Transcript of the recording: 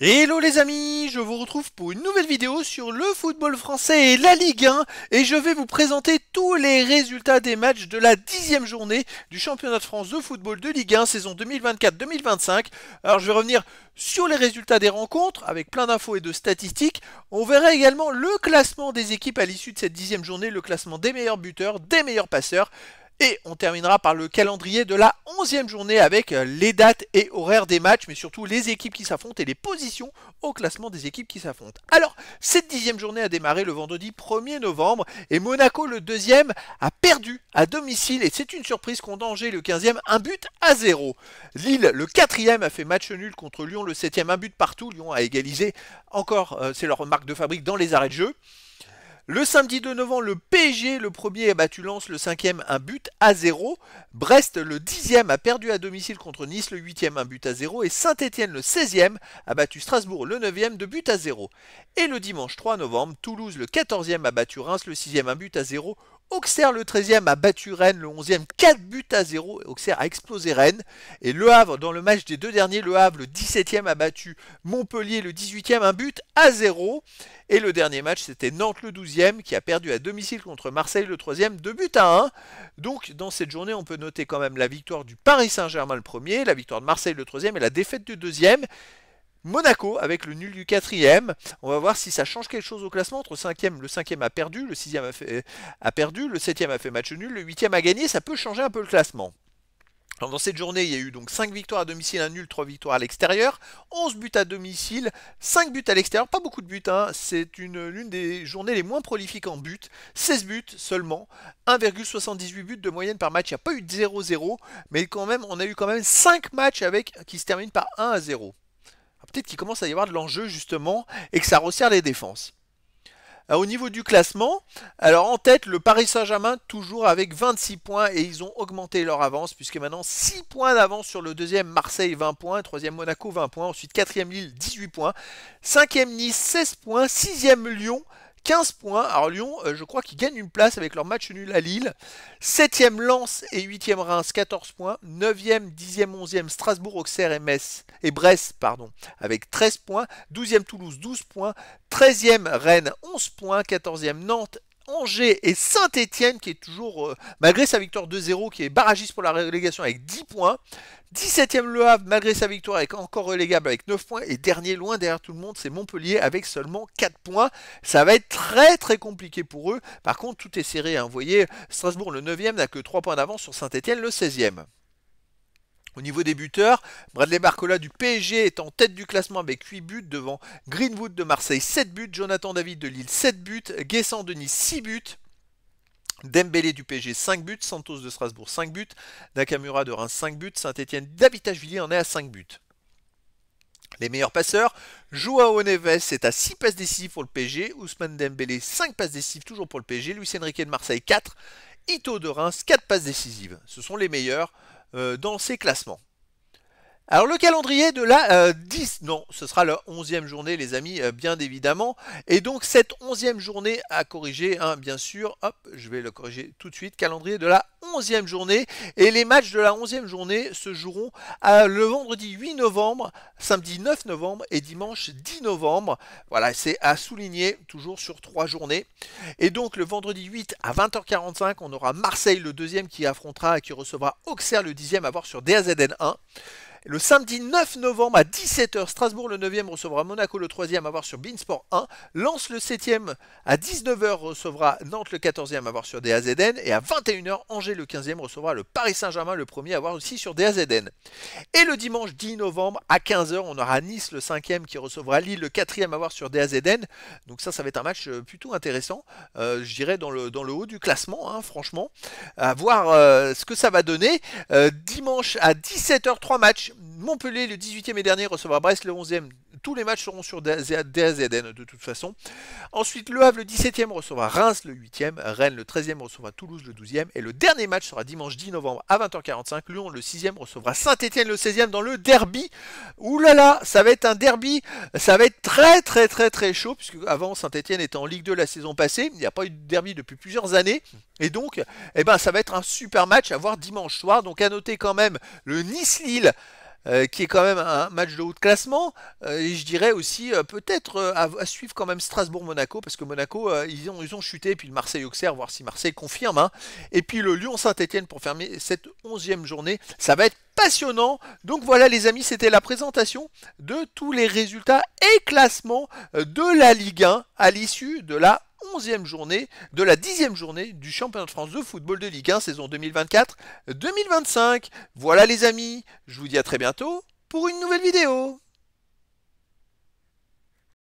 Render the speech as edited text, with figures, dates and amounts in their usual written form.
Hello les amis, je vous retrouve pour une nouvelle vidéo sur le football français et la Ligue 1 et je vais vous présenter tous les résultats des matchs de la 10e journée du championnat de France de football de Ligue 1 saison 2024-2025. Alors je vais revenir sur les résultats des rencontres avec plein d'infos et de statistiques. On verra également le classement des équipes à l'issue de cette 10e journée, le classement des meilleurs buteurs, des meilleurs passeurs. Et on terminera par le calendrier de la 11e journée avec les dates et horaires des matchs, mais surtout les équipes qui s'affrontent et les positions au classement des équipes qui s'affrontent. Alors, cette 10e journée a démarré le vendredi 1er novembre et Monaco, le deuxième, a perdu à domicile et c'est une surprise contre Angers, le 15e, 1-0. Lille, le 4e, a fait match nul contre Lyon, le 7e, 1 partout. Lyon a égalisé encore, c'est leur marque de fabrique dans les arrêts de jeu. Le samedi 2 novembre, le PSG, le premier, a battu Lens, le 5e, 1-0. Brest, le 10e, a perdu à domicile contre Nice, le 8e, 1-0. Et Saint-Etienne, le 16e, a battu Strasbourg, le 9e, 2-0. Et le dimanche 3 novembre, Toulouse, le 14e, a battu Reims, le 6e, 1-0. Auxerre, le 13e, a battu Rennes, le 11e, 4-0. Auxerre a explosé Rennes. Et Le Havre, dans le match des deux derniers, Le Havre, le 17e, a battu Montpellier, le 18e, 1-0. Et le dernier match, c'était Nantes, le 12e, qui a perdu à domicile contre Marseille, le 3e, 2-1. Donc, dans cette journée, on peut noter quand même la victoire du Paris Saint-Germain, le premier, la victoire de Marseille, le 3e, et la défaite du 2e. Monaco avec le nul du 4e. On va voir si ça change quelque chose au classement. Entre le 5e a perdu, le 6e a perdu, le 7e a fait match nul, le 8e a gagné. Ça peut changer un peu le classement. Alors dans cette journée, il y a eu donc 5 victoires à domicile, 1 nul, 3 victoires à l'extérieur, 11 buts à domicile, 5 buts à l'extérieur, pas beaucoup de buts, hein. C'est l'une des journées les moins prolifiques en buts, 16 buts seulement, 1,78 buts de moyenne par match, il n'y a pas eu de 0-0, mais quand même, on a eu quand même 5 matchs qui se terminent par 1-0. Peut-être qu'il commence à y avoir de l'enjeu justement et que ça resserre les défenses. Au niveau du classement, alors en tête, le Paris Saint-Germain toujours avec 26 points et ils ont augmenté leur avance puisque maintenant 6 points d'avance sur le deuxième Marseille 20 points, troisième Monaco 20 points, ensuite quatrième Lille 18 points, cinquième Nice 16 points, sixième Lyon 15 points. Alors Lyon, je crois qu'ils gagnent une place avec leur match nul à Lille. 7e Lens et 8e Reims, 14 points. 9e, 10e, 11e Strasbourg, Auxerre et Brest, avec 13 points. 12e Toulouse, 12 points. 13e Rennes, 11 points. 14e Nantes, Angers et Saint-Etienne qui est toujours, malgré sa victoire 2-0, qui est barragiste pour la relégation avec 10 points. 17e Le Havre, malgré sa victoire, est encore relégable avec 9 points. Et dernier, loin derrière tout le monde, c'est Montpellier avec seulement 4 points. Ça va être très très compliqué pour eux. Par contre, tout est serré, hein. Vous voyez, Strasbourg, le 9e, n'a que 3 points d'avance sur Saint-Etienne, le 16e. Au niveau des buteurs, Bradley Barcola du PSG est en tête du classement avec 8 buts devant Greenwood de Marseille 7 buts, Jonathan David de Lille 7 buts, Guessant de Nice 6 buts, Dembélé du PSG 5 buts, Santos de Strasbourg 5 buts, Nakamura de Reims 5 buts, Saint-Etienne d'Abitashvili en est à 5 buts. Les meilleurs passeurs, Joao Neves est à 6 passes décisives pour le PSG, Ousmane Dembélé 5 passes décisives toujours pour le PSG, Luis Enrique de Marseille 4, Ito de Reims 4 passes décisives. Ce sont les meilleurs dans ces classements. Alors le calendrier de la 10, non, ce sera la 11e journée les amis, bien évidemment. Et donc cette 11e journée à corriger, hein, bien sûr, hop, je vais le corriger tout de suite, calendrier de la 11e journée. Et les matchs de la 11e journée se joueront le vendredi 8 novembre, samedi 9 novembre et dimanche 10 novembre. Voilà, c'est à souligner, toujours sur 3 journées. Et donc le vendredi 8 à 20h45, on aura Marseille le deuxième qui affrontera et qui recevra Auxerre le 10e à voir sur DAZN 1. Le samedi 9 novembre à 17h, Strasbourg le 9e recevra Monaco le 3e à voir sur Beansport 1. Lens le 7e à 19h recevra Nantes le 14e à voir sur DAZN. Et à 21h, Angers le 15e recevra le Paris Saint-Germain le 1er à voir aussi sur DAZN. Et le dimanche 10 novembre à 15h, on aura Nice le 5e qui recevra Lille le 4e à voir sur DAZN. Donc ça va être un match plutôt intéressant, je dirais dans le haut du classement, hein, franchement. À voir ce que ça va donner. Dimanche à 17h, 3 matchs. Montpellier, le 18e et dernier, recevra Brest, le 11e. Tous les matchs seront sur DAZN de toute façon. Ensuite, Le Havre, le 17e, recevra Reims, le 8e. Rennes, le 13e, recevra Toulouse, le 12e. Et le dernier match sera dimanche 10 novembre à 20h45. Lyon, le 6e, recevra Saint-Etienne, le 16e, dans le derby. Ouh là là, ça va être un derby. Ça va être très très très très chaud, puisque avant Saint-Etienne était en Ligue 2 la saison passée. Il n'y a pas eu de derby depuis plusieurs années. Et donc, eh ben, ça va être un super match à voir dimanche soir. Donc à noter quand même le Nice-Lille qui est quand même un match de haut de classement. Et je dirais aussi peut-être à suivre quand même Strasbourg-Monaco, parce que Monaco, ils ont chuté, puis le Marseille-Auxerre, voir si Marseille confirme, hein. Et puis le Lyon-Saint-Etienne pour fermer cette 11e journée. Ça va être passionnant. Donc voilà les amis, c'était la présentation de tous les résultats et classements de la Ligue 1 à l'issue de la 11e journée, de la 10e journée du championnat de France de football de Ligue 1 saison 2024-2025. Voilà les amis, je vous dis à très bientôt pour une nouvelle vidéo.